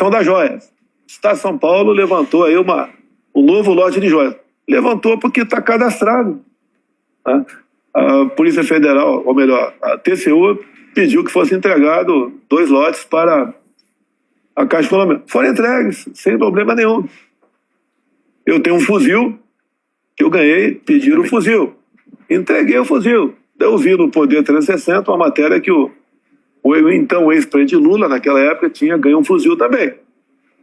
aquisição das joias. O Estado de São Paulo levantou aí um novo lote de joias. Levantou porque está cadastrado. Tá? A Polícia Federal, ou melhor, a TCU pediu que fosse entregado 2 lotes para a Caixa Econômica. Foram entregues, sem problema nenhum. Eu tenho um fuzil que eu ganhei, pediram o fuzil. Entreguei o fuzil. Eu vi no Poder 360 uma matéria que o então ex-presidente Lula, naquela época, tinha ganho um fuzil também.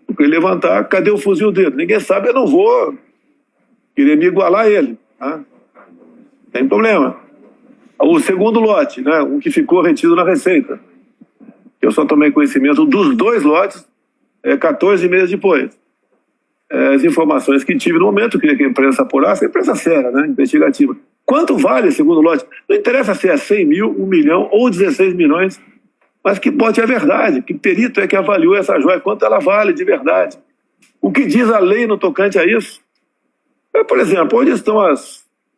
Porque ele levantar, cadê o fuzil dele? Ninguém sabe, eu não vou querer me igualar a ele. Tá? Tem problema. O segundo lote, né, um que ficou retido na Receita. Eu só tomei conhecimento dos 2 lotes 14 meses depois. As informações que tive no momento, eu queria que a imprensa apurasse, a imprensa séria, né, investigativa. Quanto vale o segundo lote? Não interessa se é 100 mil, 1 milhão ou 16 milhões, mas que bote a verdade, que perito é que avaliou essa joia, quanto ela vale de verdade. O que diz a lei no tocante a isso? Por exemplo, onde estão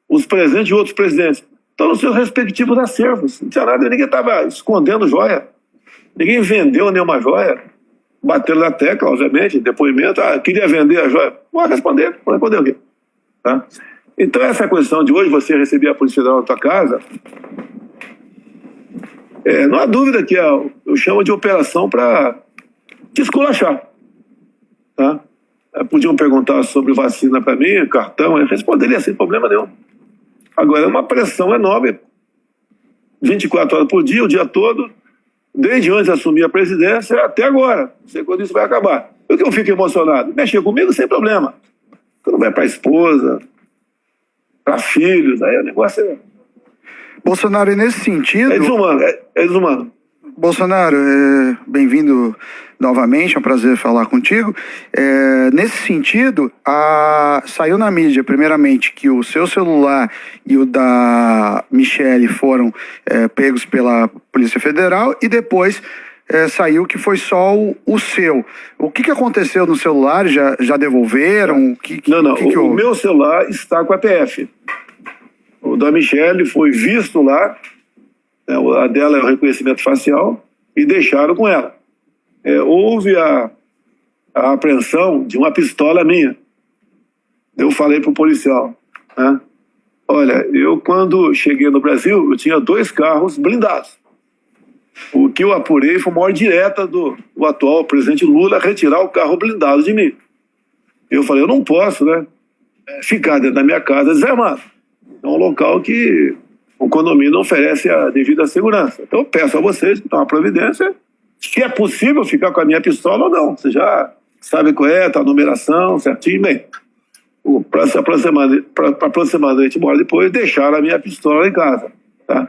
os presentes de outros presidentes? Estão nos seus respectivos acervos. Não tinha nada, ninguém estava escondendo joia. Ninguém vendeu nenhuma joia. Bateram na tecla, obviamente, depoimento. Queria vender a joia. Pode responder o quê? Tá? Então, essa questão de hoje, você receber a Polícia Federal na tua casa, não há dúvida que eu chamo de operação para te esculachar. Tá? Podiam perguntar sobre vacina para mim, cartão, eu responderia sem problema nenhum. Agora, é uma pressão enorme, 24 horas por dia, o dia todo, desde antes de assumir a presidência até agora. Não sei quando isso vai acabar. Por que eu fico emocionado? Mexer comigo sem problema. Quando vai para a esposa, para filhos, aí o negócio é... Bolsonaro, e nesse sentido... É desumano. Bolsonaro, bem-vindo novamente, é um prazer falar contigo. Nesse sentido, saiu na mídia, primeiramente, que o seu celular e o da Michele foram pegos pela Polícia Federal e depois saiu que foi só o seu. O que aconteceu no celular? Já devolveram? O meu celular está com a PF. O da Michele foi visto lá, a dela é o reconhecimento facial, e deixaram com ela. Houve a apreensão de uma pistola minha. Eu falei para o policial, né? Olha, eu quando cheguei no Brasil, eu tinha 2 carros blindados. O que eu apurei foi uma ordem direta do atual presidente Lula retirar o carro blindado de mim. Eu falei, eu não posso, né, ficar dentro da minha casa desarmado. É um local que o condomínio não oferece a devida segurança. Então eu peço a vocês que tomem uma providência, se é possível ficar com a minha pistola ou não. Você já sabe qual é, tá a numeração, certinho, bem. Aproximadamente uma hora depois, deixaram a minha pistola em casa, tá?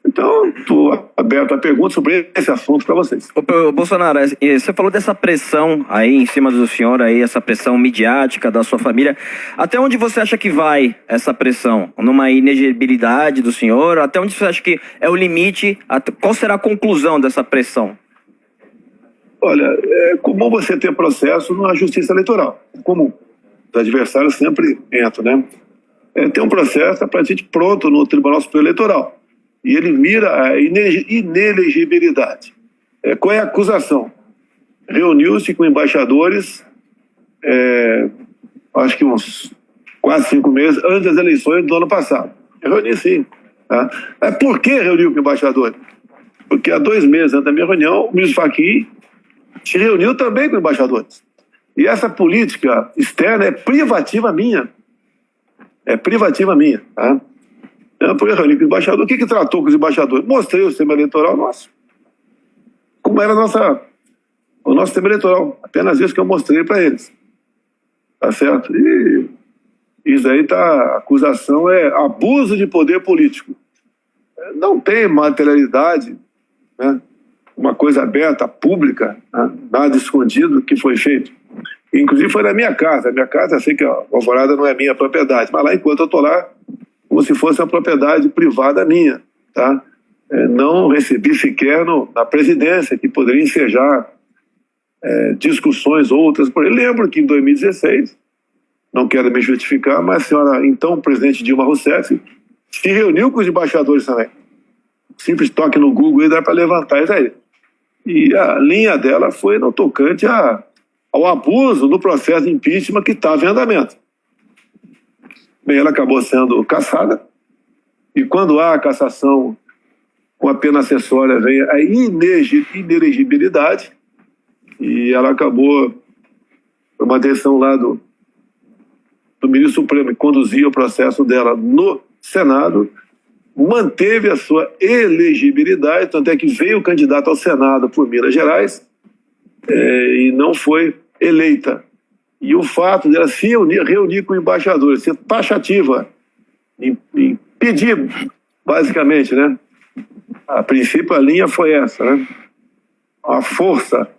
Então, estou aberto a perguntas sobre esse assunto para vocês. Ô, Bolsonaro, você falou dessa pressão aí em cima do senhor, aí, essa pressão midiática da sua família. Até onde você acha que vai essa pressão? Numa inegibilidade do senhor? Até onde você acha que é o limite? Qual será a conclusão dessa pressão? Olha, é comum você ter processo na justiça eleitoral. É comum. Os adversários sempre entram, né? Tem um processo para a gente pronto no Tribunal Superior Eleitoral. E ele mira a inelegibilidade. Qual é a acusação? Reuniu-se com embaixadores, acho que uns quase 5 meses antes das eleições do ano passado. Eu reuni sim. Tá? Por que reuniu com embaixadores? Porque há 2 meses antes da minha reunião, o ministro Fachin se reuniu também com embaixadores. E essa política externa é privativa minha. É privativa minha. Tá? Eu reuni com o embaixador. O que tratou com os embaixadores? Mostrei o sistema eleitoral nosso. Como era o nosso sistema eleitoral. Apenas isso que eu mostrei para eles. Tá certo? E isso aí a acusação é abuso de poder político. Não tem materialidade, né? Uma coisa aberta, pública, né? Nada escondido que foi feito. Inclusive foi na minha casa. A minha casa, eu sei que a Alvorada não é minha propriedade, mas lá enquanto eu estou lá, como se fosse uma propriedade privada minha, tá? Não recebi sequer na presidência, que poderia ensejar discussões outras. Eu lembro que em 2016, não quero me justificar, mas a senhora, então, presidente Dilma Rousseff, se reuniu com os embaixadores também. Simples toque no Google e dá para levantar isso aí. E a linha dela foi no tocante ao abuso do processo de impeachment que estava em andamento. Bem, ela acabou sendo cassada, e quando há a cassação com a pena acessória vem a inelegibilidade, e ela acabou, por uma decisão lá do ministro Supremo que conduzia o processo dela no Senado, manteve a sua elegibilidade, tanto é que veio o candidato ao Senado por Minas Gerais e não foi eleita. E o fato dela se reunir com embaixadores, ser taxativa, em pedir, basicamente, né? A princípio a linha foi essa, né? A força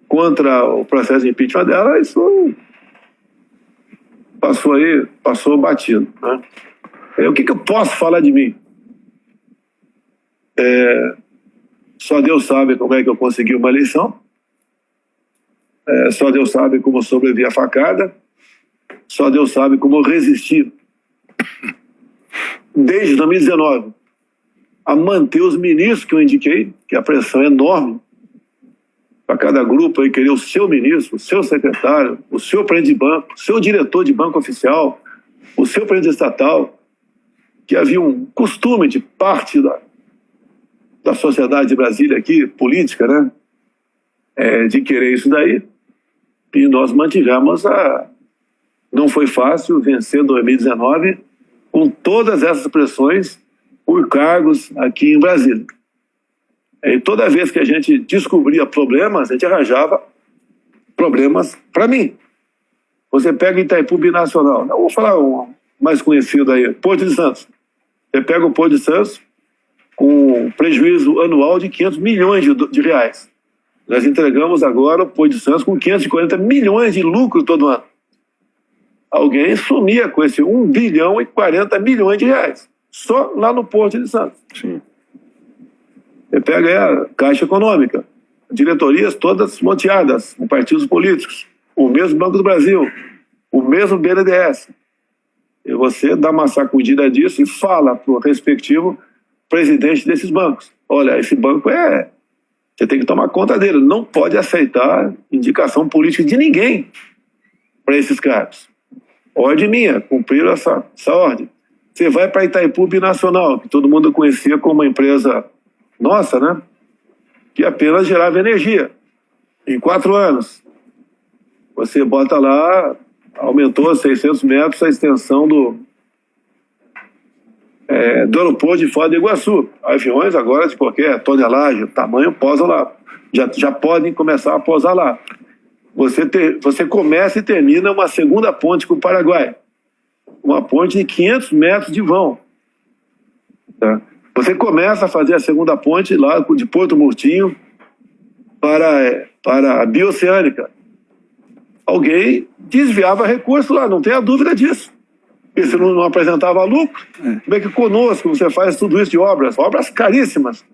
contra o processo de impeachment dela, isso passou batido, né? O que eu posso falar de mim? Só Deus sabe como é que eu consegui uma eleição. Só Deus sabe como eu sobrevivi à facada. Só Deus sabe como eu resisti desde 2019 a manter os ministros que eu indiquei, que a pressão é enorme para cada grupo aí querer o seu ministro, o seu secretário, o seu presidente de banco, o seu diretor de banco oficial, o seu presidente estatal, que havia um costume de parte da sociedade de Brasília aqui, política, né? De querer isso daí. E nós mantivemos Não foi fácil vencer 2019 com todas essas pressões por cargos aqui em Brasília. E toda vez que a gente descobria problemas, a gente arranjava problemas para mim. Você pega Itaipu Binacional, eu vou falar um mais conhecido aí, Porto de Santos. Você pega o Porto de Santos com prejuízo anual de 500 milhões de reais. Nós entregamos agora o Porto de Santos com 540 milhões de lucro todo ano. Alguém sumia com esse 1 bilhão e 40 milhões de reais. Só lá no Porto de Santos. Sim. Você pega aí a Caixa Econômica, diretorias todas monteadas com partidos políticos, o mesmo Banco do Brasil, o mesmo BNDES. E você dá uma sacudida disso e fala para o respectivo presidente desses bancos: olha, esse banco você tem que tomar conta dele, não pode aceitar indicação política de ninguém para esses cargos. Ordem minha, cumpriram essa ordem. Você vai para Itaipu Binacional, que todo mundo conhecia como uma empresa nossa, né? Que apenas gerava energia. Em 4 anos, você bota lá, aumentou 600 metros a extensão do aeroporto de Foz do Iguaçu. Aviões agora de qualquer tonelagem, tamanho, pousam lá. Já podem começar a pousar lá. Você começa e termina uma segunda ponte com o Paraguai. Uma ponte de 500 metros de vão. Tá? Você começa a fazer a segunda ponte lá de Porto Murtinho para a Bioceânica. Alguém desviava recurso lá, não tenha dúvida disso. Porque se não apresentava lucro, como é que conosco você faz tudo isso de obras? Obras caríssimas.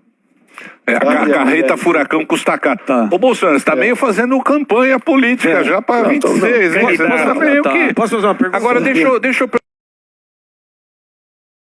A carreta furacão custa caro. Ô Bolsonaro, você está meio fazendo campanha política já para 26, hein? Você tá meio que... Posso fazer uma pergunta? Agora deixa eu